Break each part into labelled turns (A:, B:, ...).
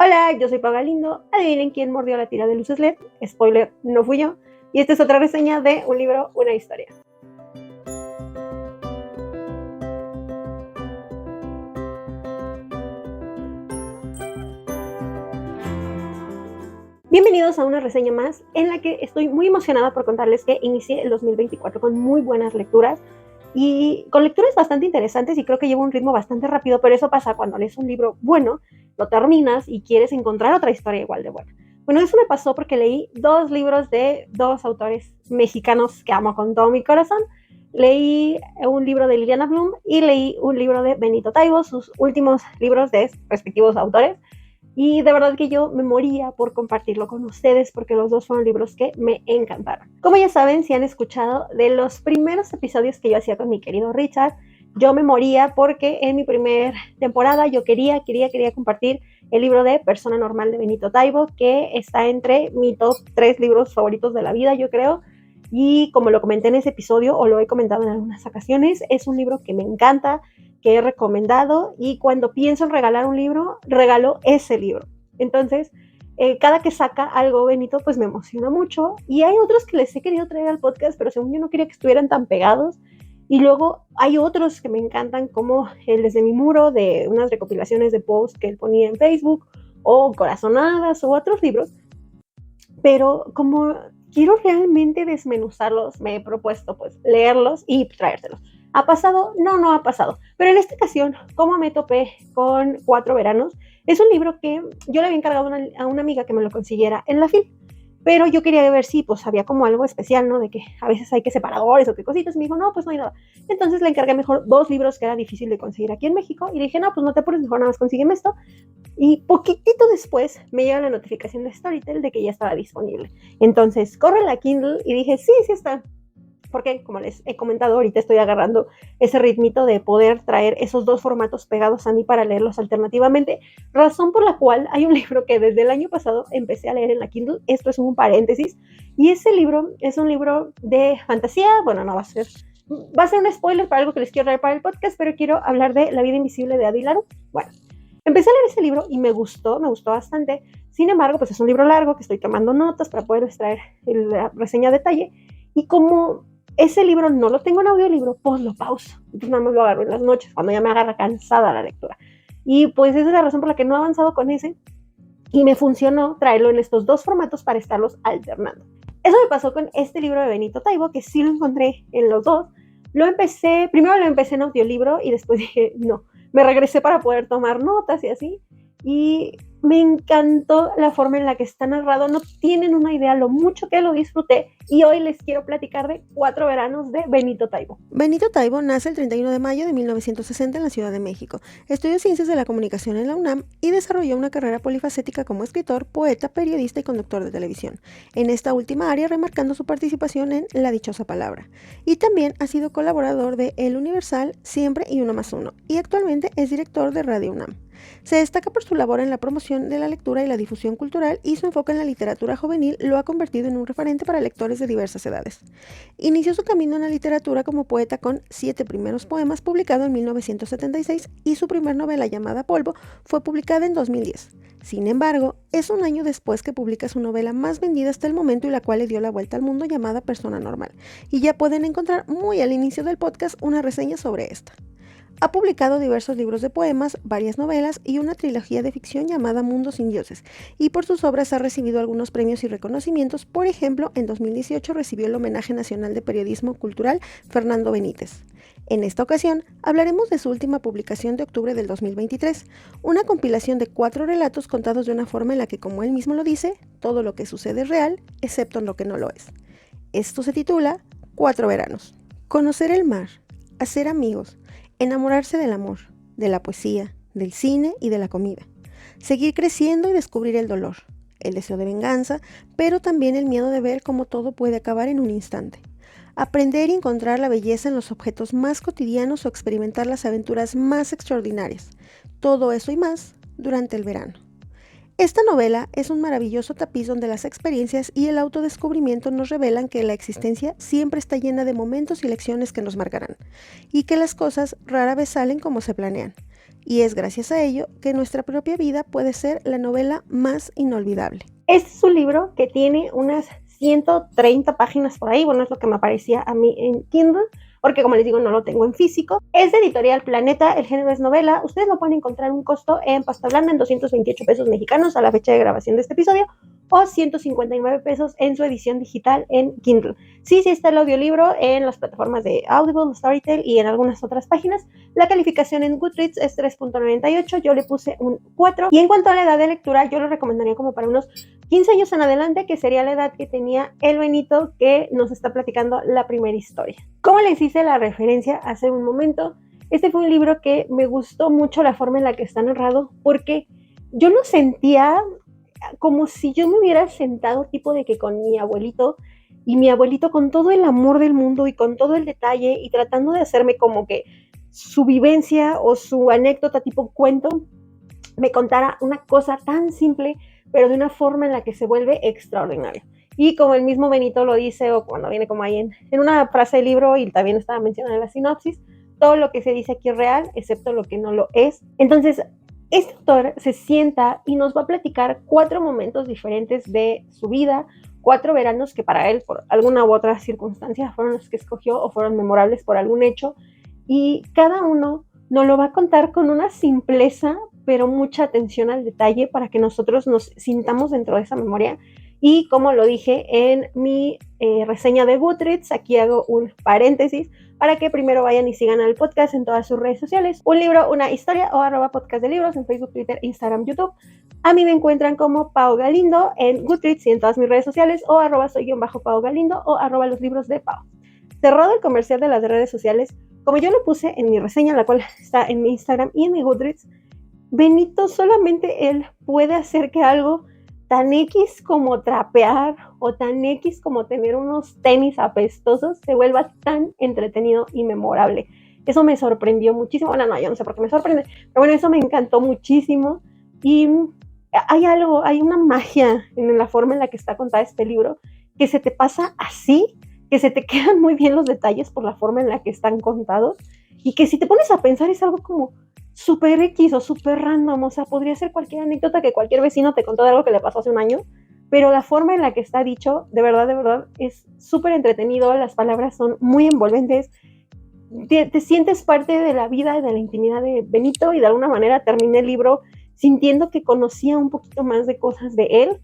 A: Hola, yo soy Pau Galindo. Adivinen quién mordió la tira de luces LED. Spoiler, no fui yo. Y esta es otra reseña de un libro, una historia. Bienvenidos a una reseña más en la que estoy muy emocionada por contarles que inicié el 2024 con muy buenas lecturas y con lecturas bastante interesantes, y creo que llevo un ritmo bastante rápido, pero eso pasa cuando lees un libro bueno, lo terminas y quieres encontrar otra historia igual de buena. Bueno, eso me pasó porque leí 2 libros de 2 autores mexicanos que amo con todo mi corazón. Leí un libro de Liliana Bloom y leí un libro de Benito Taibo, sus últimos libros de respectivos autores. Y de verdad que yo me moría por compartirlo con ustedes porque los dos fueron libros que me encantaron. Como ya saben, si han escuchado de los primeros episodios que yo hacía con mi querido Richard, yo me moría porque en mi primera temporada yo quería compartir el libro de Persona Normal de Benito Taibo, que está entre mi top 3 libros favoritos de la vida, yo creo. Y como lo comenté en ese episodio, o lo he comentado en algunas ocasiones, es un libro que me encanta, que he recomendado, y cuando pienso en regalar un libro, regalo ese libro. Entonces, cada que saca algo Benito, pues me emociona mucho. Y hay otros que les he querido traer al podcast, pero según yo no quería que estuvieran tan pegados. Y luego hay otros que me encantan, como el Desde mi muro, de unas recopilaciones de posts que él ponía en Facebook, o Corazonadas, o otros libros. Pero como quiero realmente desmenuzarlos, me he propuesto pues leerlos y traérselos. ¿Ha pasado? No, no ha pasado. Pero en esta ocasión, como me topé con 4 veranos, es un libro que yo le había encargado a una amiga que me lo consiguiera en la FIL. Pero yo quería ver si pues había como algo especial, ¿no? De que a veces hay que separadores o qué cositas. Y me dijo, no, pues no hay nada. Entonces le encargué mejor 2 libros que era difícil de conseguir aquí en México. Y le dije, no, pues no te apures, mejor nada más consígueme esto. Y poquitito después me llega la notificación de Storytel de que ya estaba disponible. Entonces corre la Kindle y dije, sí está. Porque, como les he comentado, ahorita estoy agarrando ese ritmito de poder traer esos 2 formatos pegados a mí para leerlos alternativamente, razón por la cual hay un libro que desde el año pasado empecé a leer en la Kindle. Esto es un paréntesis, y ese libro es un libro de fantasía. Bueno, no va a ser un spoiler para algo que les quiero traer para el podcast, pero quiero hablar de La vida invisible de Adi Laru. Bueno, empecé a leer ese libro y me gustó bastante. Sin embargo, pues es un libro largo que estoy tomando notas para poderles traer la reseña a detalle, y como ese libro no lo tengo en audiolibro, pues lo pauso. Entonces nada más lo agarro en las noches, cuando ya me agarra cansada la lectura. Y pues esa es la razón por la que no he avanzado con ese. Y me funcionó traerlo en estos 2 formatos para estarlos alternando. Eso me pasó con este libro de Benito Taibo, que sí lo encontré en los 2. Primero lo empecé en audiolibro y después dije, no. Me regresé para poder tomar notas y así. Y me encantó la forma en la que está narrado. No tienen una idea lo mucho que lo disfruté, y hoy les quiero platicar de 4 veranos de Benito Taibo.
B: Benito Taibo nace el 31 de mayo de 1960 en la Ciudad de México. Estudió Ciencias de la Comunicación en la UNAM y desarrolló una carrera polifacética como escritor, poeta, periodista y conductor de televisión. En esta última área remarcando su participación en La Dichosa Palabra. Y también ha sido colaborador de El Universal, Siempre y Uno más Uno. Y actualmente es director de Radio UNAM. Se destaca por su labor en la promoción de la lectura y la difusión cultural, y su enfoque en la literatura juvenil lo ha convertido en un referente para lectores de diversas edades. Inició su camino en la literatura como poeta con 7 primeros poemas publicados en 1976, y su primer novela, llamada Polvo, fue publicada en 2010. Sin embargo, es un año después que publica su novela más vendida hasta el momento y la cual le dio la vuelta al mundo, llamada Persona Normal, y ya pueden encontrar muy al inicio del podcast una reseña sobre esta. Ha publicado diversos libros de poemas, varias novelas y una trilogía de ficción llamada Mundo sin Dioses, y por sus obras ha recibido algunos premios y reconocimientos. Por ejemplo, en 2018 recibió el Homenaje Nacional de Periodismo Cultural Fernando Benítez. En esta ocasión hablaremos de su última publicación de octubre del 2023, una compilación de 4 relatos contados de una forma en la que, como él mismo lo dice, todo lo que sucede es real, excepto en lo que no lo es. Esto se titula 4 veranos. Conocer el mar, hacer amigos, enamorarse del amor, de la poesía, del cine y de la comida. Seguir creciendo y descubrir el dolor, el deseo de venganza, pero también el miedo de ver cómo todo puede acabar en un instante. Aprender y encontrar la belleza en los objetos más cotidianos o experimentar las aventuras más extraordinarias. Todo eso y más durante el verano. Esta novela es un maravilloso tapiz donde las experiencias y el autodescubrimiento nos revelan que la existencia siempre está llena de momentos y lecciones que nos marcarán, y que las cosas rara vez salen como se planean, y es gracias a ello que nuestra propia vida puede ser la novela más inolvidable.
A: Este es un libro que tiene unas 130 páginas por ahí, bueno, es lo que me aparecía a mí en Kindle, porque como les digo, no lo tengo en físico. Es de Editorial Planeta, el género es novela. Ustedes lo pueden encontrar un costo en pasta blanda en 228 pesos mexicanos a la fecha de grabación de este episodio, o 159 pesos en su edición digital en Kindle. Sí está el audiolibro en las plataformas de Audible, Storytel y en algunas otras páginas. La calificación en Goodreads es 3.98, yo le puse un 4. Y en cuanto a la edad de lectura, yo lo recomendaría como para unos 15 años en adelante, que sería la edad que tenía el Benito que nos está platicando la primera historia. Como les hice la referencia hace un momento, este fue un libro que me gustó mucho la forma en la que está narrado, porque yo lo sentía como si yo me hubiera sentado tipo de que con mi abuelito, y mi abuelito con todo el amor del mundo y con todo el detalle y tratando de hacerme como que su vivencia o su anécdota tipo cuento me contara una cosa tan simple, pero de una forma en la que se vuelve extraordinaria. Y como el mismo Benito lo dice, o cuando viene como ahí en una frase del libro, y también estaba mencionada en la sinopsis, todo lo que se dice aquí es real, excepto lo que no lo es. Entonces, este autor se sienta y nos va a platicar 4 momentos diferentes de su vida, 4 veranos que para él, por alguna u otra circunstancia, fueron los que escogió o fueron memorables por algún hecho, y cada uno nos lo va a contar con una simpleza, pero mucha atención al detalle para que nosotros nos sintamos dentro de esa memoria. Y como lo dije en mi reseña de Goodreads, aquí hago un paréntesis para que primero vayan y sigan al podcast en todas sus redes sociales. Un libro, una historia o @podcast de libros en Facebook, Twitter, Instagram, YouTube. A mí me encuentran como Pau Galindo en Goodreads y en todas mis redes sociales, o @soy_Pau Galindo o @los libros de Pau. Cerrado el comercial de las redes sociales, como yo lo puse en mi reseña, la cual está en mi Instagram y en mi Goodreads, Benito solamente él puede hacer que algo tan X como trapear o tan X como tener unos tenis apestosos se vuelva tan entretenido y memorable. Eso me sorprendió muchísimo. Bueno, no, yo no sé por qué me sorprende, pero bueno, eso me encantó muchísimo. Y hay una magia en la forma en la que está contada este libro, que se te pasa así, que se te quedan muy bien los detalles por la forma en la que están contados, y que si te pones a pensar es algo como súper X o súper random, o sea, podría ser cualquier anécdota que cualquier vecino te contó de algo que le pasó hace un año, pero la forma en la que está dicho, de verdad, es súper entretenido, las palabras son muy envolventes, te sientes parte de la vida y de la intimidad de Benito, y de alguna manera terminé el libro sintiendo que conocía un poquito más de cosas de él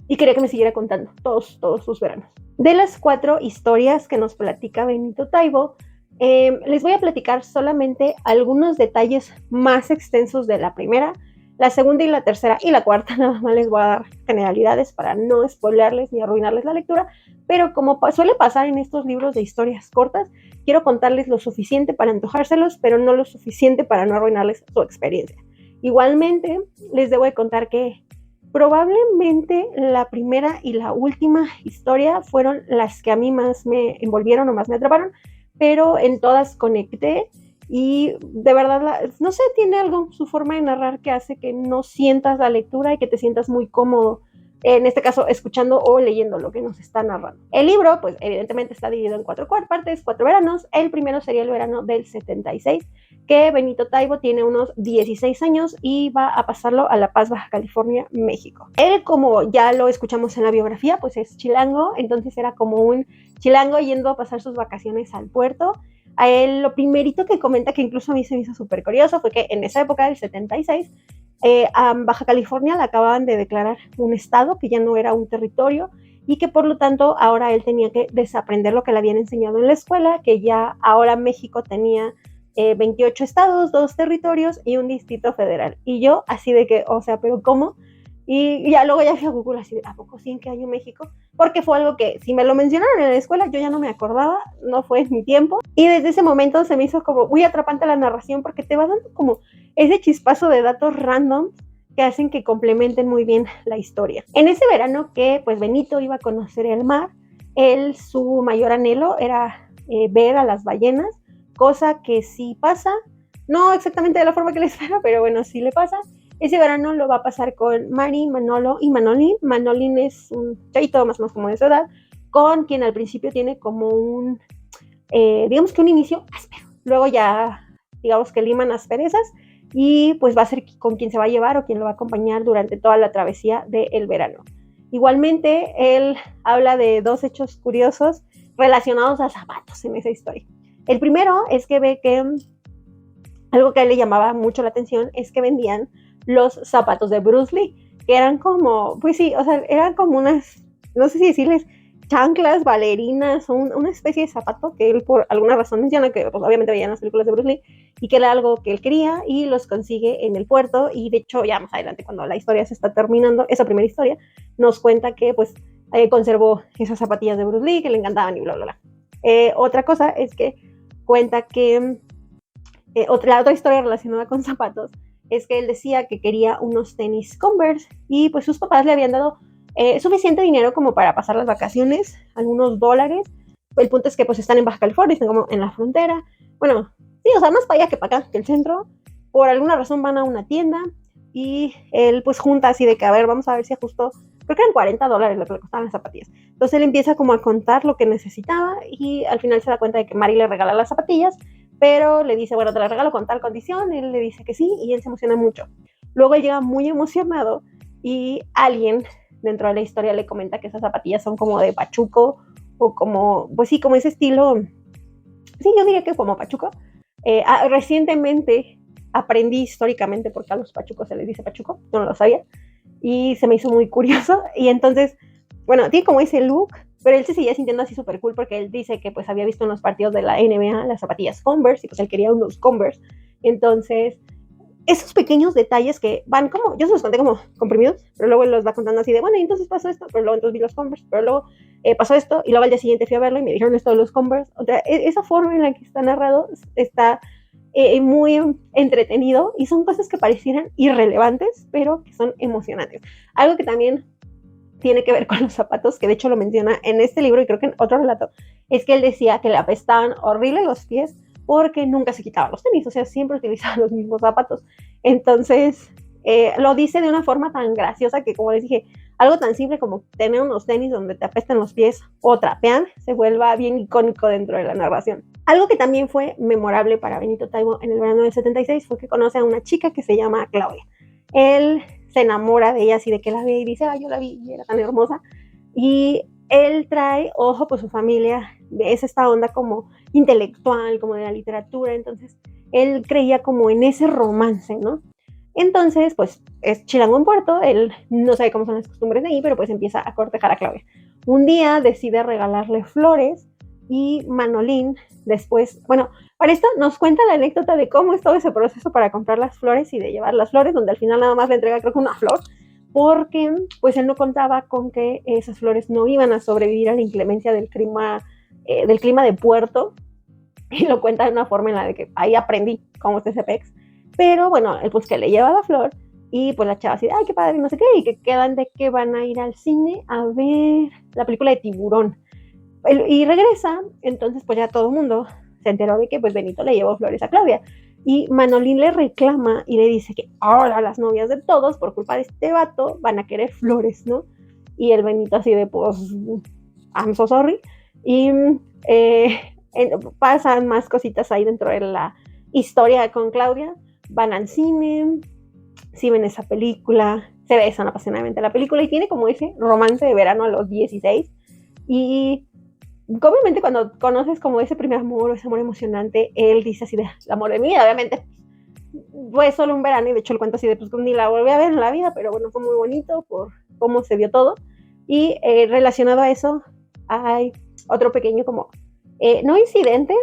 A: y quería que me siguiera contando todos sus veranos. De las 4 historias que nos platica Benito Taibo, les voy a platicar solamente algunos detalles más extensos de la primera, la segunda y la tercera y la cuarta. Nada más les voy a dar generalidades para no spoilearles ni arruinarles la lectura, pero como suele pasar en estos libros de historias cortas, quiero contarles lo suficiente para antojárselos, pero no lo suficiente para no arruinarles su experiencia. Igualmente, les debo de contar que probablemente la primera y la última historia fueron las que a mí más me envolvieron o más me atraparon, pero en todas conecté y de verdad, no sé, tiene algo, su forma de narrar, que hace que no sientas la lectura y que te sientas muy cómodo, en este caso escuchando o leyendo lo que nos está narrando. El libro, pues evidentemente está dividido en 4 partes, 4 veranos. El primero sería el verano del 76, que Benito Taibo tiene unos 16 años y va a pasarlo a La Paz, Baja California, México. Él, como ya lo escuchamos en la biografía, pues es chilango, entonces era como un chilango yendo a pasar sus vacaciones al puerto. A él lo primerito que comenta, que incluso a mí se me hizo súper curioso, fue que en esa época del 76, a Baja California le acababan de declarar un estado, que ya no era un territorio, y que por lo tanto ahora él tenía que desaprender lo que le habían enseñado en la escuela, que ya ahora México tenía 28 estados, 2 territorios y un distrito federal. Y yo así de que, o sea, ¿pero cómo? Y ya luego ya fui a Google así, ¿a poco sí en qué año México? Porque fue algo que si me lo mencionaron en la escuela yo ya no me acordaba, no fue en mi tiempo. Y desde ese momento se me hizo como muy atrapante la narración, porque te va dando como ese chispazo de datos random que hacen que complementen muy bien la historia. En ese verano que pues Benito iba a conocer el mar, su mayor anhelo era ver a las ballenas, cosa que sí pasa, no exactamente de la forma que le espera, pero bueno, sí le pasa. Ese verano lo va a pasar con Mari, Manolo y Manolín. Manolín es un chavito más como de su edad, con quien al principio tiene como un, digamos que un inicio áspero. Luego ya, digamos que liman asperezas, y pues va a ser con quien se va a llevar o quien lo va a acompañar durante toda la travesía del verano. Igualmente, él habla de dos hechos curiosos relacionados a zapatos en esa historia. El primero es que ve que algo que a él le llamaba mucho la atención es que vendían los zapatos de Bruce Lee, que eran como, pues sí, o sea, eran como unas, no sé si decirles, chanclas, bailarinas, una especie de zapato que él por alguna razón menciona, que pues, obviamente veía en las películas de Bruce Lee, y que era algo que él quería, y los consigue en el puerto, y de hecho ya más adelante cuando la historia se está terminando, esa primera historia, nos cuenta que pues conservó esas zapatillas de Bruce Lee, que le encantaban y bla, bla, bla. Otra cosa es que cuenta que la otra historia relacionada con zapatos es que él decía que quería unos tenis Converse y pues sus papás le habían dado suficiente dinero como para pasar las vacaciones, algunos dólares. El punto es que pues están en Baja California, están como en la frontera. Bueno, sí, o sea, más para allá que para acá, que el centro. Por alguna razón van a una tienda y él pues junta así de que, a ver, vamos a ver si ajustó, creo que eran $40 lo que le costaban las zapatillas. Entonces él empieza como a contar lo que necesitaba y al final se da cuenta de que Mari le regala las zapatillas, pero le dice, bueno, te las regalo con tal condición, él le dice que sí y él se emociona mucho. Luego él llega muy emocionado y alguien dentro de la historia le comenta que esas zapatillas son como de pachuco o como, pues sí, como ese estilo, sí, yo diría que como pachuco. Recientemente aprendí históricamente porque a los pachucos se les dice pachuco, yo no lo sabía, y se me hizo muy curioso, y entonces, bueno, tiene como ese look, pero él se seguía sintiendo así súper cool porque él dice que pues había visto en los partidos de la NBA las zapatillas Converse y pues él quería unos Converse, entonces esos pequeños detalles que van como, yo se los conté como comprimidos, pero luego él los va contando así de, bueno, y entonces pasó esto, pero luego entonces vi los Converse, pero luego pasó esto, y luego al día siguiente fui a verlo y me dijeron esto de los Converse. O sea, esa forma en la que está narrado está muy entretenido y son cosas que parecieran irrelevantes, pero que son emocionantes. Algo que también tiene que ver con los zapatos, que de hecho lo menciona en este libro y creo que en otro relato, es que él decía que le apestaban horrible los pies porque nunca se quitaba los tenis, o sea, siempre utilizaba los mismos zapatos. Entonces, lo dice de una forma tan graciosa que, como les dije, algo tan simple como tener unos tenis donde te apestan los pies o trapean, se vuelva bien icónico dentro de la narración. Algo que también fue memorable para Benito Taibo en el verano del 76 fue que conoce a una chica que se llama Claudia. Él se enamora de ella así de que la ve y dice, yo la vi y era tan hermosa. Y él trae, ojo, pues su familia es esta onda como intelectual, como de la literatura, entonces él creía como en ese romance, ¿no? Entonces, pues es chilango en Puerto, él no sabe cómo son las costumbres de ahí, pero pues empieza a cortejar a Claudia. Un día decide regalarle flores y Manolín después, bueno, para esto nos cuenta la anécdota de cómo es todo ese proceso para comprar las flores y de llevar las flores, donde al final nada más le entrega creo que una flor, porque pues él no contaba con que esas flores no iban a sobrevivir a la inclemencia del clima de Puerto, y lo cuenta de una forma en la de que ahí aprendí cómo es ese pex, pero bueno, el pues que le lleva la flor y pues la chava así, ay, qué padre, no sé qué, y que quedan de que van a ir al cine a ver la película de Tiburón. Y regresa, entonces pues ya todo el mundo se enteró de que pues Benito le llevó flores a Claudia. Y Manolín le reclama y le dice que ahora las novias de todos, por culpa de este vato, van a querer flores, ¿no? Y el Benito así de pues, I'm so sorry. Y pasan más cositas ahí dentro de la historia con Claudia. Van al cine, sí ven esa película, se besan apasionadamente la película y tiene como ese romance de verano a los 16. Y obviamente cuando conoces como ese primer amor o ese amor emocionante, él dice así de, el amor de mi vida, obviamente fue solo un verano y de hecho el cuento así de, pues ni la volví a ver en la vida, pero bueno, fue muy bonito por cómo se dio todo. Y relacionado a eso hay otro pequeño como, no incidente,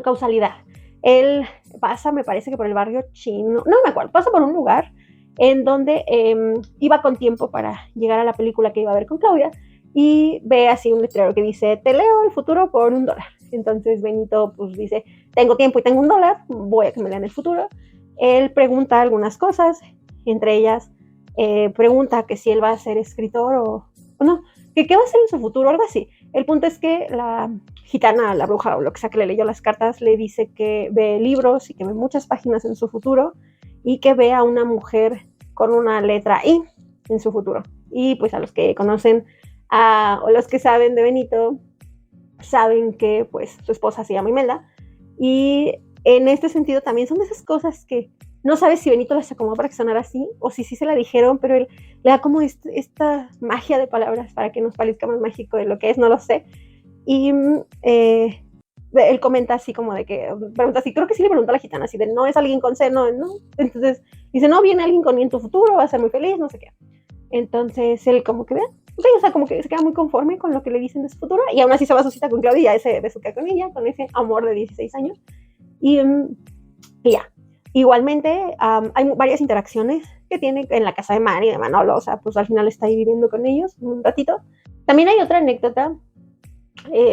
A: causalidad. Él pasa, me parece que por el barrio chino, no me acuerdo, pasa por un lugar en donde iba con tiempo para llegar a la película que iba a ver con Claudia y ve así un letrero que dice, te leo el futuro por $1. Entonces Benito pues dice, tengo tiempo y tengo $1, voy a que me lean el futuro. Él pregunta algunas cosas, entre ellas pregunta que si él va a ser escritor o no, que qué va a hacer en su futuro, algo así. El punto es que la gitana, la bruja o lo que sea que le leyó las cartas, le dice que ve libros y que ve muchas páginas en su futuro y que ve a una mujer con una letra I en su futuro. Y pues a los que conocen o los que saben de Benito, saben que pues su esposa se llama Imelda y en este sentido también son de esas cosas que no sabes si Benito las acomodó para que sonara así o si sí se la dijeron, pero él le da como esta magia de palabras para que nos parezca más mágico de lo que es, no lo sé. Y él comenta así como de que, pregunta así, creo que sí le pregunta a la gitana, así de, no es alguien con seno, ¿no? Entonces dice, no, viene alguien con en tu futuro, va a ser muy feliz, no sé qué. Entonces él como que ve, sí, o sea, como que se queda muy conforme con lo que le dicen de su futuro y aún así se va a su cita con Claudia y ya se besuca con ella, con ese amor de 16 años. Y ya. Igualmente, hay varias interacciones que tiene en la casa de Mari y de Manolo, o sea, pues al final está ahí viviendo con ellos un ratito. También hay otra anécdota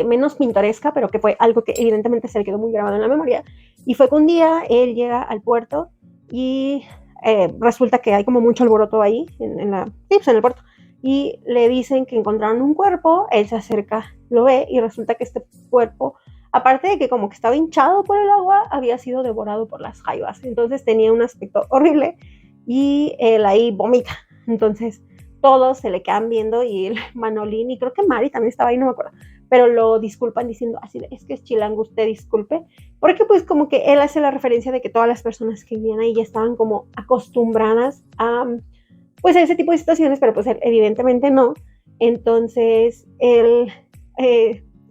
A: menos pintoresca, pero que fue algo que evidentemente se le quedó muy grabado en la memoria, y fue que un día él llega al puerto y resulta que hay como mucho alboroto ahí, en el puerto, y le dicen que encontraron un cuerpo, él se acerca, lo ve, y resulta que este cuerpo, aparte de que como que estaba hinchado por el agua, había sido devorado por las jaivas, entonces tenía un aspecto horrible, y él ahí vomita, entonces todos se le quedan viendo, y el Manolín, y creo que Mari también estaba ahí, no me acuerdo, pero lo disculpan diciendo así, es que es chilango, usted disculpe, porque pues como que él hace la referencia de que todas las personas que vivían ahí ya estaban como acostumbradas a pues a ese tipo de situaciones, pero pues él evidentemente no, entonces él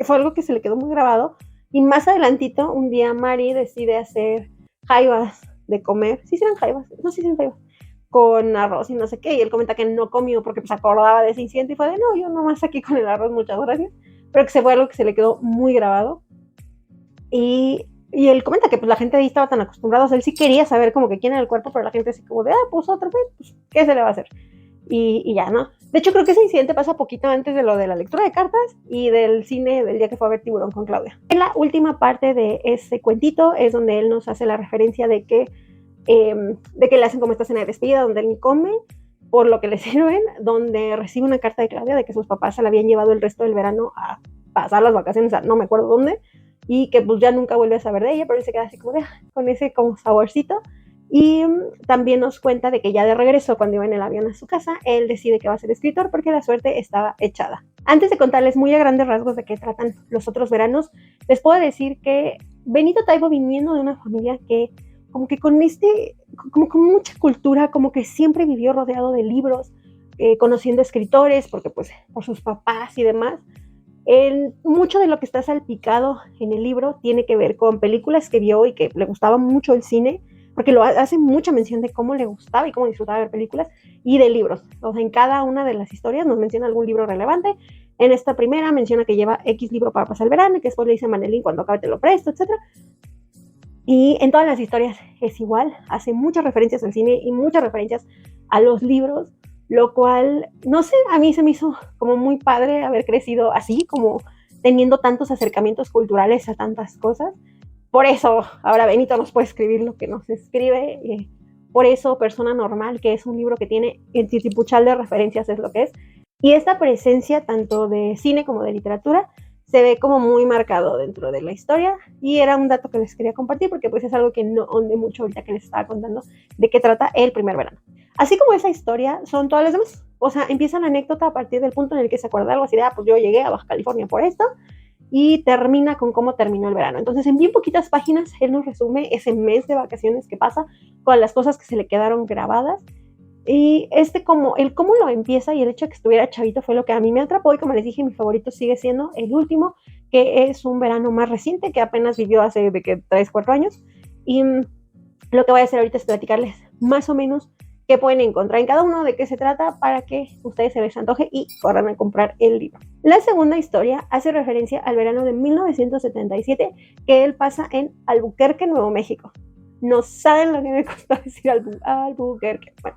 A: fue algo que se le quedó muy grabado, y más adelantito, un día Mari decide hacer jaivas de comer, sí eran jaivas, no sé si eran jaivas, con arroz y no sé qué, y él comenta que no comió porque pues acordaba de ese incidente y fue de, no, yo nomás aquí con el arroz, muchas gracias, pero que se fue algo que se le quedó muy grabado. Y él comenta que pues la gente ahí estaba tan acostumbrada, o sea, él sí quería saber como que quién era el cuerpo, pero la gente así como de, pues otro, pues, ¿qué se le va a hacer? Y ya, ¿no? De hecho, creo que ese incidente pasa poquito antes de lo de la lectura de cartas y del cine del día que fue a ver Tiburón con Claudia. En la última parte de ese cuentito es donde él nos hace la referencia de que le hacen como esta cena de despedida donde él ni come, por lo que le sirven, donde recibe una carta de Claudia de que sus papás se la habían llevado el resto del verano a pasar las vacaciones a no me acuerdo dónde, y que pues ya nunca vuelve a saber de ella, pero él se queda así como de, con ese como saborcito. Y también nos cuenta de que ya de regreso, cuando iba en el avión a su casa, él decide que va a ser escritor porque la suerte estaba echada. Antes de contarles muy a grandes rasgos de qué tratan los otros veranos, les puedo decir que Benito Taibo, viniendo de una familia que como que como con mucha cultura, como que siempre vivió rodeado de libros, conociendo escritores, porque pues por sus papás y demás, mucho de lo que está salpicado en el libro tiene que ver con películas que vio y que le gustaba mucho el cine, porque lo hace mucha mención de cómo le gustaba y cómo disfrutaba ver películas, y de libros. O sea, en cada una de las historias nos menciona algún libro relevante. En esta primera menciona que lleva X libro para pasar el verano, y que después le dice Manelín, cuando acabe te lo presto, etc. Y en todas las historias es igual, hace muchas referencias al cine y muchas referencias a los libros, lo cual, no sé, a mí se me hizo como muy padre haber crecido así, como teniendo tantos acercamientos culturales a tantas cosas. Por eso ahora Benito nos puede escribir lo que nos escribe, por eso Persona Normal, que es un libro que tiene el titipuchal de referencias, es lo que es. Y esta presencia tanto de cine como de literatura se ve como muy marcado dentro de la historia, y era un dato que les quería compartir porque pues es algo que no onde mucho ahorita que les estaba contando de qué trata el primer verano. Así como esa historia, son todas las demás. O sea, empieza la anécdota a partir del punto en el que se acuerda algo así de, pues yo llegué a Baja California por esto, y termina con cómo terminó el verano. Entonces, en bien poquitas páginas, él nos resume ese mes de vacaciones que pasa con las cosas que se le quedaron grabadas. Y como el cómo lo empieza y el hecho de que estuviera chavito fue lo que a mí me atrapó, y como les dije, mi favorito sigue siendo el último, que es un verano más reciente, que apenas vivió hace de que 3, 4 años. Y lo que voy a hacer ahorita es platicarles más o menos qué pueden encontrar en cada uno, de qué se trata, para que ustedes se les antoje y corran a comprar el libro. La segunda historia hace referencia al verano de 1977, que él pasa en Albuquerque, Nuevo México. No saben lo que me costó decir Albuquerque. Bueno,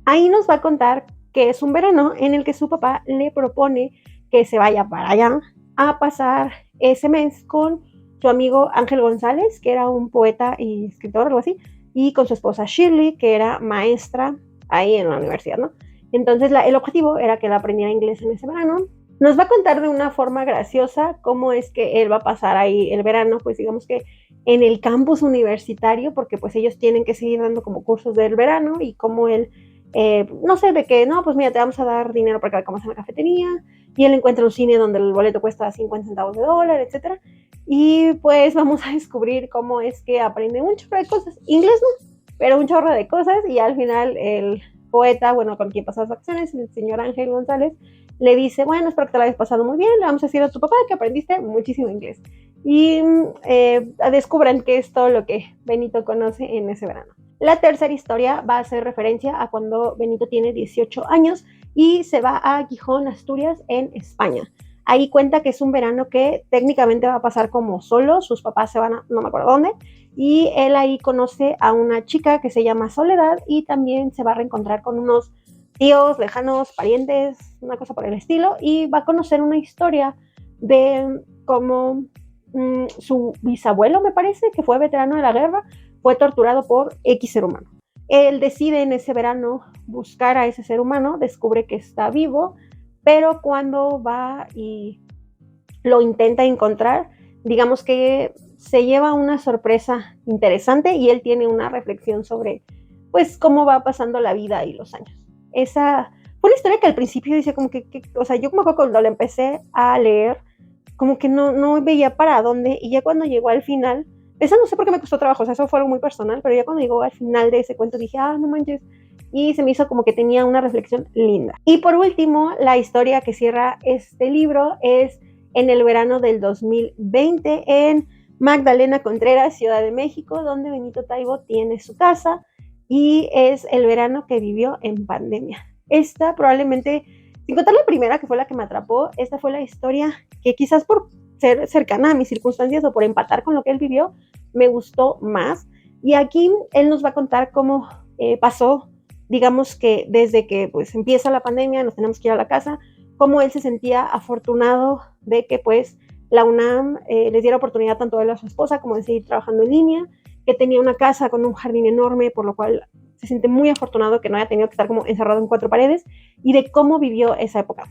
A: ahí nos va a contar que es un verano en el que su papá le propone que se vaya para allá a pasar ese mes con su amigo Ángel González, que era un poeta y escritor, algo así, y con su esposa Shirley, que era maestra ahí en la universidad, ¿no? Entonces el objetivo era que él aprendiera inglés en ese verano. Nos va a contar de una forma graciosa cómo es que él va a pasar ahí el verano, pues digamos que en el campus universitario, porque pues ellos tienen que seguir dando como cursos del verano, y cómo él, no sé, de que, no, pues mira, te vamos a dar dinero para que comas en la cafetería, y él encuentra un cine donde el boleto cuesta 50 centavos de dólar, etc. y pues vamos a descubrir cómo es que aprende un chorro de cosas, inglés no, pero un chorro de cosas, y al final el poeta, bueno, con quien pasó las vacaciones, el señor Ángel González, le dice, bueno, espero que te lo hayas pasado muy bien, le vamos a decir a tu papá que aprendiste muchísimo inglés. Y descubran que es todo lo que Benito conoce en ese verano. La tercera historia va a hacer referencia a cuando Benito tiene 18 años y se va a Gijón, Asturias, en España. Ahí cuenta que es un verano que técnicamente va a pasar como solo, sus papás se van a no me acuerdo dónde, y él ahí conoce a una chica que se llama Soledad y también se va a reencontrar con unos tíos lejanos, parientes, una cosa por el estilo, y va a conocer una historia de cómo su bisabuelo, me parece, que fue veterano de la guerra, fue torturado por X ser humano. Él decide en ese verano buscar a ese ser humano, descubre que está vivo, pero cuando va y lo intenta encontrar, digamos que se lleva una sorpresa interesante y él tiene una reflexión sobre pues cómo va pasando la vida y los años. Esa fue una historia que al principio decía como o sea, yo como cuando la empecé a leer, como que no veía para dónde, y ya cuando llegó al final, esa no sé por qué me costó trabajo, o sea, eso fue algo muy personal, pero ya cuando llegó al final de ese cuento dije, no manches, y se me hizo como que tenía una reflexión linda. Y por último, la historia que cierra este libro es en el verano del 2020 en Magdalena Contreras, Ciudad de México, donde Benito Taibo tiene su casa, y es el verano que vivió en pandemia. Esta probablemente, sin contar la primera, que fue la que me atrapó, esta fue la historia que quizás por ser cercana a mis circunstancias o por empatar con lo que él vivió, me gustó más. Y aquí él nos va a contar cómo pasó, digamos que desde que pues empieza la pandemia, nos tenemos que ir a la casa, cómo él se sentía afortunado de que pues la UNAM les diera oportunidad tanto a él a su esposa como de seguir trabajando en línea, que tenía una casa con un jardín enorme, por lo cual se siente muy afortunado que no haya tenido que estar como encerrado en 4 paredes, y de cómo vivió esa época.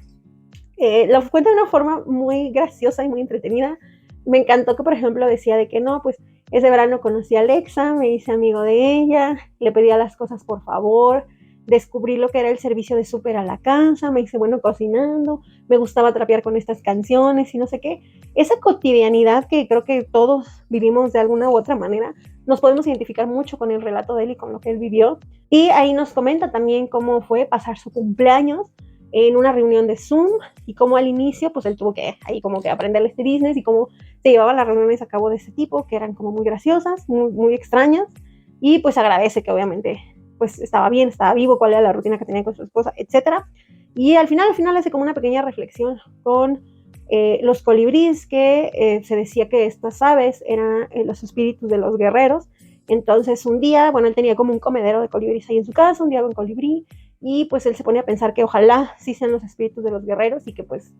A: Lo cuenta de una forma muy graciosa y muy entretenida. Me encantó que, por ejemplo, decía de que no, pues ese verano conocí a Alexa, me hice amigo de ella, le pedía las cosas por favor, descubrí lo que era el servicio de súper a la casa, me hice bueno cocinando, me gustaba trapear con estas canciones y no sé qué. Esa cotidianidad que creo que todos vivimos de alguna u otra manera, nos podemos identificar mucho con el relato de él y con lo que él vivió. Y ahí nos comenta también cómo fue pasar su cumpleaños en una reunión de Zoom, y cómo al inicio pues él tuvo que ahí como que aprender este business y cómo se llevaban las reuniones a cabo de ese tipo, que eran como muy graciosas, muy extrañas, y pues agradece que obviamente pues estaba bien, estaba vivo, cuál era la rutina que tenía con su esposa, etcétera. Y al final hace como una pequeña reflexión con los colibríes, que se decía que estas aves eran los espíritus de los guerreros. Entonces un día, bueno, él tenía como un comedero de colibríes ahí en su casa, un día con colibrí, y pues él se pone a pensar que ojalá sí sean los espíritus de los guerreros y que pues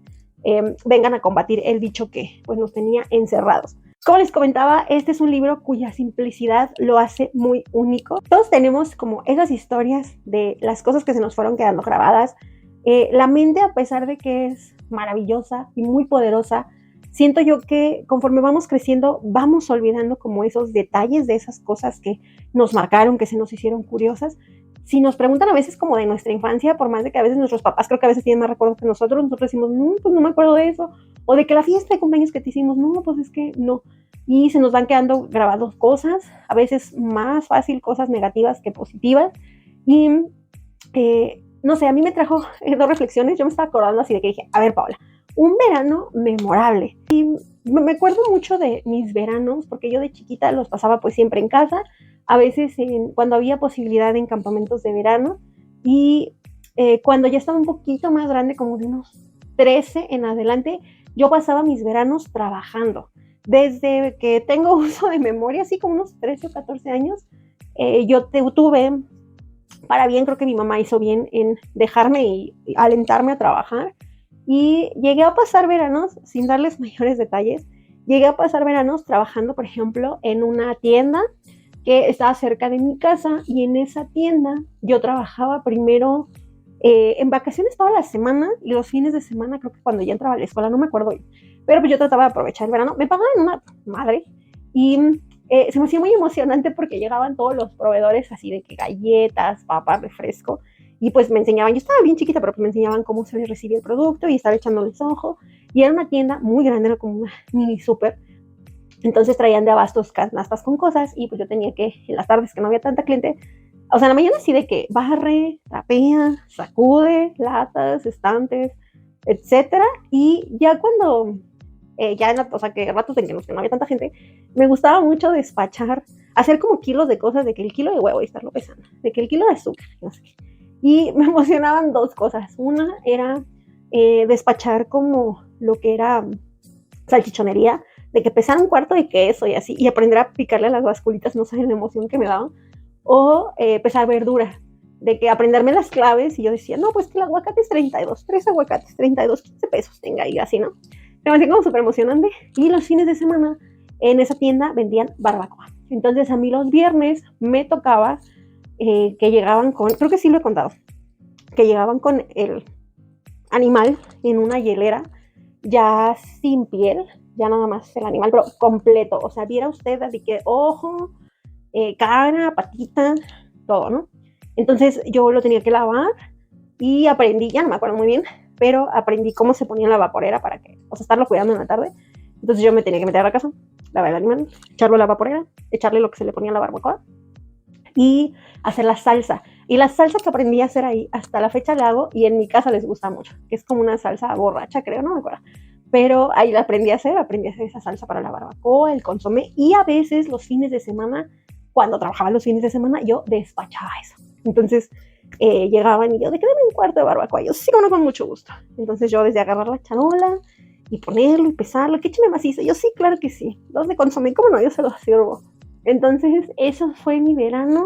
A: vengan a combatir el bicho que pues nos tenía encerrados. Como les comentaba, este es un libro cuya simplicidad lo hace muy único. Todos tenemos como esas historias de las cosas que se nos fueron quedando grabadas. La mente, a pesar de que es maravillosa y muy poderosa, siento yo que conforme vamos creciendo vamos olvidando como esos detalles de esas cosas que nos marcaron, que se nos hicieron curiosas. Si nos preguntan a veces como de nuestra infancia, por más de que a veces nuestros papás creo que a veces tienen más recuerdos que nosotros decimos, no, pues no me acuerdo de eso, o de que la fiesta de cumpleaños que te hicimos, no, pues es que no, y se nos van quedando grabados cosas, a veces más fácil cosas negativas que positivas, y no sé, a mí me trajo 2 reflexiones. Yo me estaba acordando así de que dije, a ver, Paola, un verano memorable, y me acuerdo mucho de mis veranos, porque yo de chiquita los pasaba pues siempre en casa, a veces cuando había posibilidad en campamentos de verano, y cuando ya estaba un poquito más grande, como de unos 13 en adelante, yo pasaba mis veranos trabajando. Desde que tengo uso de memoria, así como unos 13 o 14 años, yo tuve, para bien, creo que mi mamá hizo bien en dejarme y alentarme a trabajar, y llegué a pasar veranos, sin darles mayores detalles, llegué a pasar veranos trabajando, por ejemplo, en una tienda que estaba cerca de mi casa, y en esa tienda yo trabajaba primero en vacaciones toda la semana, y los fines de semana, creo que cuando ya entraba a la escuela, no me acuerdo, pero pues yo trataba de aprovechar el verano. Me pagaban una madre, y se me hacía muy emocionante porque llegaban todos los proveedores así de que galletas, papas, refresco, y pues me enseñaban, yo estaba bien chiquita, pero pues me enseñaban cómo se recibía el producto y estaba echándoles ojo, y era una tienda muy grande, era como una mini súper, Entonces traían de abastos canastas con cosas y pues yo tenía que, en las tardes que no había tanta cliente, o sea, en la mañana sí de que barre, trapea, sacude, latas, estantes, etcétera. Y ya cuando, o sea, que ratos en que no había tanta gente, me gustaba mucho despachar, hacer como kilos de cosas, de que el kilo de huevo y estarlo pesando, de que el kilo de azúcar, no sé qué. Y me emocionaban dos cosas. Una era despachar como lo que era salchichonería, de que pesara un cuarto de queso y así, y aprender a picarle a las basculitas, no saben la emoción que me daban. O pesar verdura, de que aprenderme las claves y yo decía, no, pues que el aguacate es 32, 3 aguacates, 32, 15 pesos tenga y así, ¿no? Me parecía como súper emocionante. Y los fines de semana en esa tienda vendían barbacoa. Entonces a mí los viernes me tocaba que llegaban con, creo que sí lo he contado, que llegaban con el animal en una hielera ya sin piel, ya nada más el animal, pero completo. O sea, viera usted así que ojo, cara, patita, todo, ¿no? Entonces yo lo tenía que lavar y aprendí, ya no me acuerdo muy bien, pero aprendí cómo se ponía en la vaporera para que, o sea, estarlo cuidando en la tarde. Entonces yo me tenía que meter a la casa, lavar el animal, echarlo a la vaporera, echarle lo que se le ponía en la barbacoa y hacer la salsa. Y la salsa que aprendí a hacer ahí, hasta la fecha la hago y en mi casa les gusta mucho, que es como una salsa borracha, creo, no me acuerdo. Pero ahí la aprendí a hacer esa salsa para la barbacoa, el consomé y a veces los fines de semana, cuando trabajaba los fines de semana, yo despachaba eso. Entonces llegaban y yo, ¿de qué dame un cuarto de barbacoa? Yo sí, con mucho gusto. Entonces yo desde agarrar la charola y ponerlo y pesarlo, que écheme macizo. Yo sí, claro que sí. Dos de consomé, ¿cómo no? Yo se los sirvo. Entonces eso fue mi verano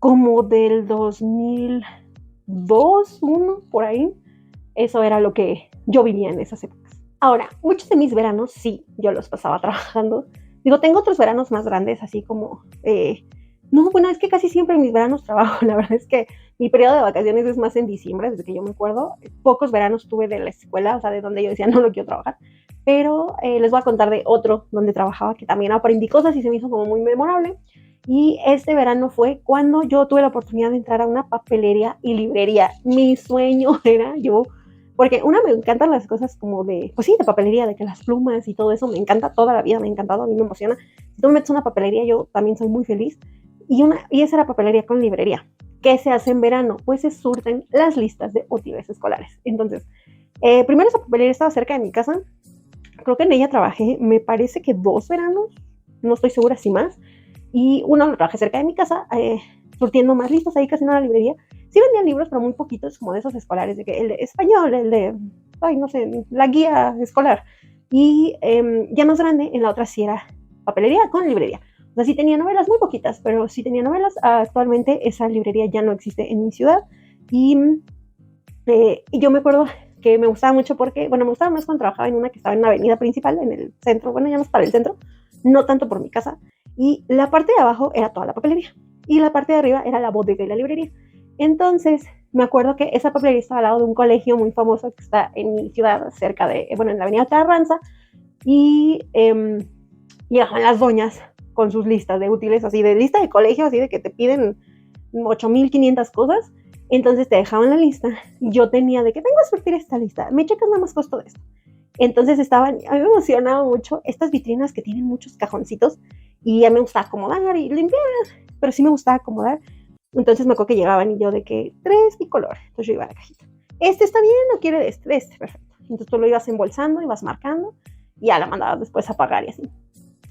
A: como del 2002, 1, por ahí. Eso era lo que yo vivía en esas épocas. Ahora, muchos de mis veranos sí, yo los pasaba trabajando. Digo, tengo otros veranos más grandes, así como... no, bueno, es que casi siempre en mis veranos trabajo. La verdad es que mi periodo de vacaciones es más en diciembre, desde que yo me acuerdo. Pocos veranos tuve de la escuela, o sea, de donde yo decía, no lo quiero trabajar. Pero les voy a contar de otro donde trabajaba, que también aprendí cosas y se me hizo como muy memorable. Y este verano fue cuando yo tuve la oportunidad de entrar a una papelería y librería. Mi sueño era yo, porque una, me encantan las cosas como de, pues sí, de papelería, de que las plumas y todo eso, me encanta toda la vida, me ha encantado, a mí me emociona. Si tú me metes a una papelería, yo también soy muy feliz. Y esa era papelería con librería. ¿Qué se hace en verano? Pues se surten las listas de útiles escolares. Entonces, primero esa papelería estaba cerca de mi casa, creo que en ella trabajé, me parece que 2 veranos, no estoy segura si más, y uno lo trabajé cerca de mi casa, surtiendo más listas ahí casi en una librería. Sí vendían libros, pero muy poquitos, como de esos escolares, de que el de español, el de, ay, no sé, la guía escolar. Y ya más grande, en la otra sí era papelería con librería. O sea, sí tenía novelas, muy poquitas, pero sí tenía novelas. Actualmente esa librería ya no existe en mi ciudad. Y yo me acuerdo que me gustaba mucho porque, bueno, me gustaba más cuando trabajaba en una que estaba en una avenida principal, en el centro, bueno, ya más para el centro, no tanto por mi casa, y la parte de abajo era toda la papelería, y la parte de arriba era la bodega y la librería. Entonces, me acuerdo que esa papelería estaba al lado de un colegio muy famoso que está en mi ciudad, cerca de, bueno, en la avenida Carranza, y llegaban las doñas con sus listas de útiles, así de lista de colegio, así de que te piden 8,500 cosas. Entonces te dejaban la lista y yo tenía de que tengo que surtir esta lista, me checas nada más costo de esto. Entonces a mí me emocionaba mucho estas vitrinas que tienen muchos cajoncitos y ya me gustaba acomodar y limpiar, pero sí me gustaba acomodar. Entonces me acuerdo que llegaban y yo de que 3 bicolor, entonces yo iba a la cajita. Este está bien, no quiere de este, perfecto. Entonces tú lo ibas embolsando, ibas marcando y ya la mandabas después a pagar y así.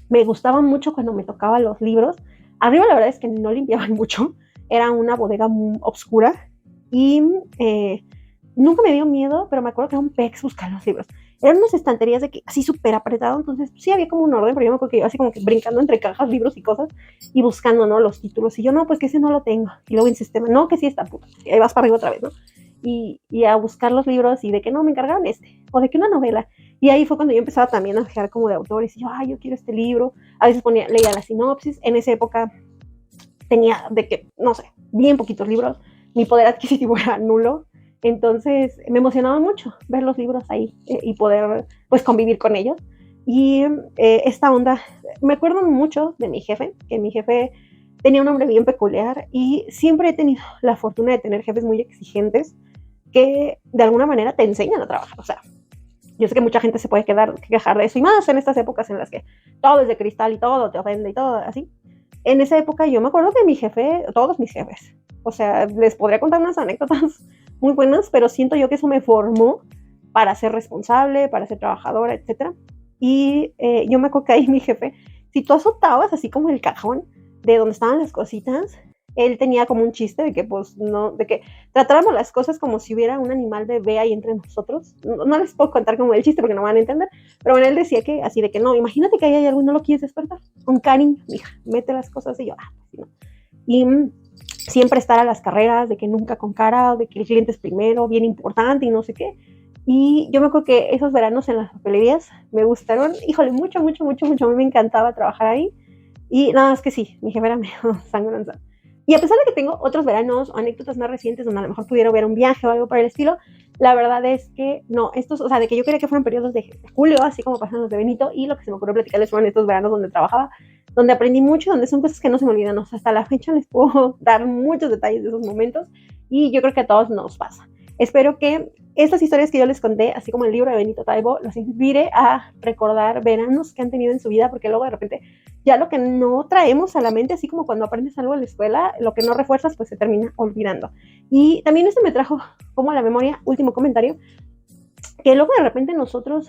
A: Me gustaba mucho cuando me tocaban los libros. Arriba la verdad es que no limpiaban mucho, era una bodega muy oscura y nunca me dio miedo, pero me acuerdo que era un pex buscar los libros. Eran unas estanterías de que así súper apretado, entonces sí había como un orden, pero yo me acuerdo que iba así como que brincando entre cajas, libros y cosas y buscando, ¿no? Los títulos. Y yo, no, pues que ese no lo tengo. Y luego en sistema, no, que sí está puta. Y ahí vas para arriba otra vez, ¿no? Y a buscar los libros y de que no, me encargaron este, o de que una novela. Y ahí fue cuando yo empezaba también a fijar como de autores y yo, ay, yo quiero este libro. A veces leía la sinopsis. En esa época tenía de que, no sé, bien poquitos libros. Mi poder adquisitivo era nulo. Entonces me emocionaba mucho ver los libros ahí y poder pues convivir con ellos. Y esta onda, me acuerdo mucho de mi jefe, que mi jefe tenía un nombre bien peculiar y siempre he tenido la fortuna de tener jefes muy exigentes que de alguna manera te enseñan a trabajar. O sea, Yo sé que mucha gente se puede quejar de eso, y más en estas épocas en las que todo es de cristal y todo te ofende y todo así. En esa época yo me acuerdo que mi jefe, todos mis jefes, o sea, les podría contar unas anécdotas muy buenas, pero siento yo que eso me formó para ser responsable, para ser trabajadora, etcétera. Y yo me acuerdo que ahí mi jefe, si tú azotabas así como el cajón de donde estaban las cositas, él tenía como un chiste de que, pues, no, de que tratáramos las cosas como si hubiera un animal bebé ahí entre nosotros. No les puedo contar como el chiste porque no van a entender, pero bueno, él decía que así de que no, imagínate que ahí hay algo y no lo quieres despertar. Con cariño, mija, mete las cosas y yo, pues, no. Y siempre estar a las carreras, de que nunca con cara, de que el cliente es primero, bien importante y no sé qué. Y yo me acuerdo que esos veranos en las papelerías me gustaron, híjole, mucho, mucho, mucho, mucho. A mí me encantaba trabajar ahí. Y nada más que sí, mi jefe era medio sangronza. Y a pesar de que tengo otros veranos o anécdotas más recientes donde a lo mejor pudiera ver un viaje o algo por el estilo, la verdad es que no, estos, o sea, de que yo quería que fueran periodos de julio, así como pasaron los de Benito, y lo que se me ocurrió platicarles fueron estos veranos donde trabajaba, donde aprendí mucho, donde son cosas que no se me olvidan, o sea, hasta la fecha les puedo dar muchos detalles de esos momentos, y yo creo que a todos nos pasa. Espero que estas historias que yo les conté, así como el libro de Benito Taibo, los inspire a recordar veranos que han tenido en su vida, porque luego de repente ya lo que no traemos a la mente, así como cuando aprendes algo en la escuela, lo que no refuerzas, pues se termina olvidando. Y también esto me trajo como a la memoria, último comentario, que luego de repente nosotros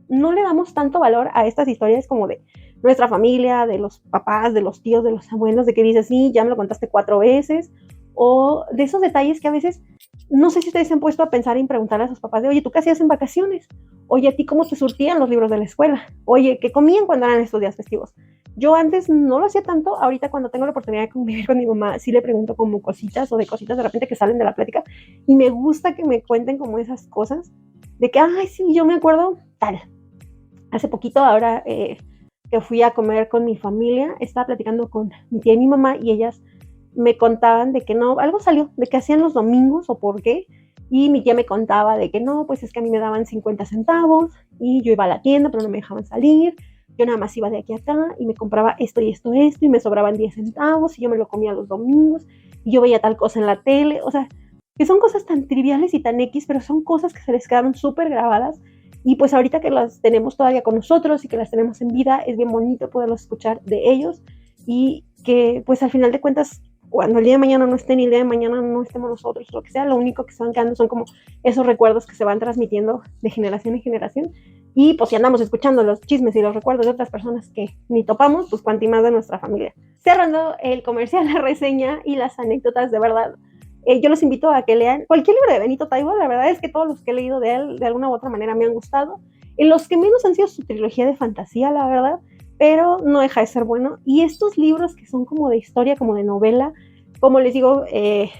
A: no le damos tanto valor a estas historias como de nuestra familia, de los papás, de los tíos, de los abuelos, de que dices, sí, ya me lo contaste 4 veces, o de esos detalles que a veces, no sé si ustedes se han puesto a pensar y preguntarle a sus papás de, oye, ¿tú qué hacías en vacaciones? Oye, ¿a ti cómo te surtían los libros de la escuela? Oye, ¿qué comían cuando eran estos días festivos? Yo antes no lo hacía tanto, ahorita cuando tengo la oportunidad de convivir con mi mamá, sí le pregunto como cositas o de cositas de repente que salen de la plática, y me gusta que me cuenten como esas cosas, de que, ay, sí, yo me acuerdo tal. Hace poquito, ahora que fui a comer con mi familia, estaba platicando con mi tía y mi mamá, y ellas me contaban de que no, algo salió, de que hacían los domingos o por qué, y mi tía me contaba de que no, pues es que a mí me daban 50 centavos, y yo iba a la tienda, pero no me dejaban salir, yo nada más iba de aquí a acá, y me compraba esto y esto, esto, y me sobraban 10 centavos, y yo me lo comía los domingos, y yo veía tal cosa en la tele, o sea, que son cosas tan triviales y tan X, pero son cosas que se les quedaron súper grabadas, y pues ahorita que las tenemos todavía con nosotros y que las tenemos en vida, es bien bonito poderlos escuchar de ellos, y que pues al final de cuentas, cuando el día de mañana no estén y el día de mañana no estemos nosotros, lo que sea, lo único que se van quedando son como esos recuerdos que se van transmitiendo de generación en generación. Y pues si andamos escuchando los chismes y los recuerdos de otras personas que ni topamos, pues cuanti más de nuestra familia. Cerrando el comercial, la reseña y las anécdotas, de verdad, yo los invito a que lean cualquier libro de Benito Taibo. La verdad es que todos los que he leído de él, de alguna u otra manera, me han gustado. En los que menos han sido su trilogía de fantasía, la verdad, pero no deja de ser bueno. Y estos libros que son como de historia, como de novela, como les digo,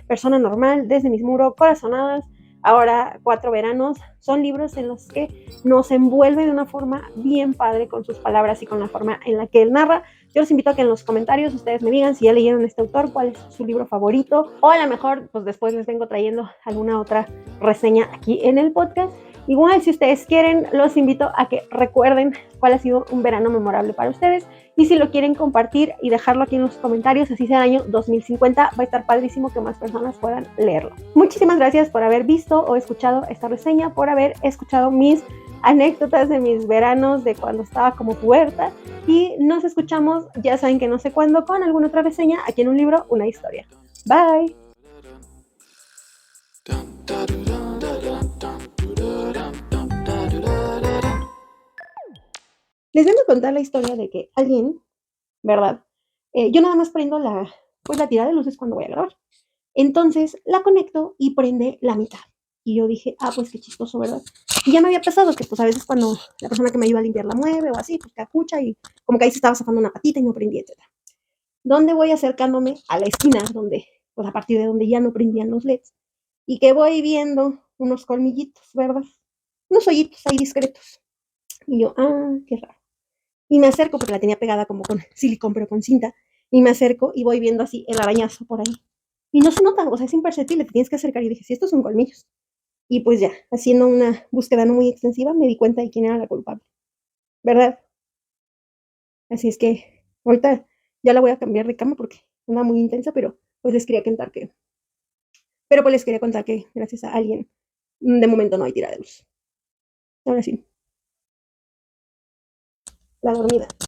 A: Persona Normal, Desde Mis Muros, Corazonadas, ahora 4 Veranos, son libros en los que nos envuelve de una forma bien padre con sus palabras y con la forma en la que él narra. Yo los invito a que en los comentarios ustedes me digan si ya leyeron este autor, cuál es su libro favorito, o a lo mejor pues después les vengo trayendo alguna otra reseña aquí en el podcast. Igual, si ustedes quieren, los invito a que recuerden cuál ha sido un verano memorable para ustedes, y si lo quieren compartir y dejarlo aquí en los comentarios, así sea el año 2050, va a estar padrísimo que más personas puedan leerlo. Muchísimas gracias por haber visto o escuchado esta reseña, por haber escuchado mis anécdotas de mis veranos de cuando estaba como puberta, y nos escuchamos, ya saben que no sé cuándo, con alguna otra reseña aquí en Un Libro, Una Historia. Bye. Les vengo a contar la historia de que alguien, ¿verdad? Yo nada más prendo la tira de luces cuando voy a grabar. Entonces la conecto y prende la mitad. Y yo dije, pues qué chistoso, ¿verdad? Y ya me había pasado que pues a veces cuando la persona que me ayuda a limpiar la mueve o así, pues capucha y como que ahí se estaba zafando una patita y no prendía, etc. Donde voy acercándome a la esquina donde, pues a partir de donde ya no prendían los LEDs, y que voy viendo unos colmillitos, ¿verdad? Unos hoyitos ahí discretos. Y yo, qué raro. Y me acerco porque la tenía pegada como con silicón, pero con cinta. Y me acerco y voy viendo así el arañazo por ahí. Y no se nota, o sea, es imperceptible, te tienes que acercar. Y dije, si estos son colmillos. Y pues ya, haciendo una búsqueda no muy extensiva, me di cuenta de quién era la culpable, ¿verdad? Así es que ahorita ya la voy a cambiar de cama porque anda muy intensa, pero pues les quería contar que, pero pues les quería contar que gracias a alguien, de momento no hay tira de luz. Ahora sí, la dormida.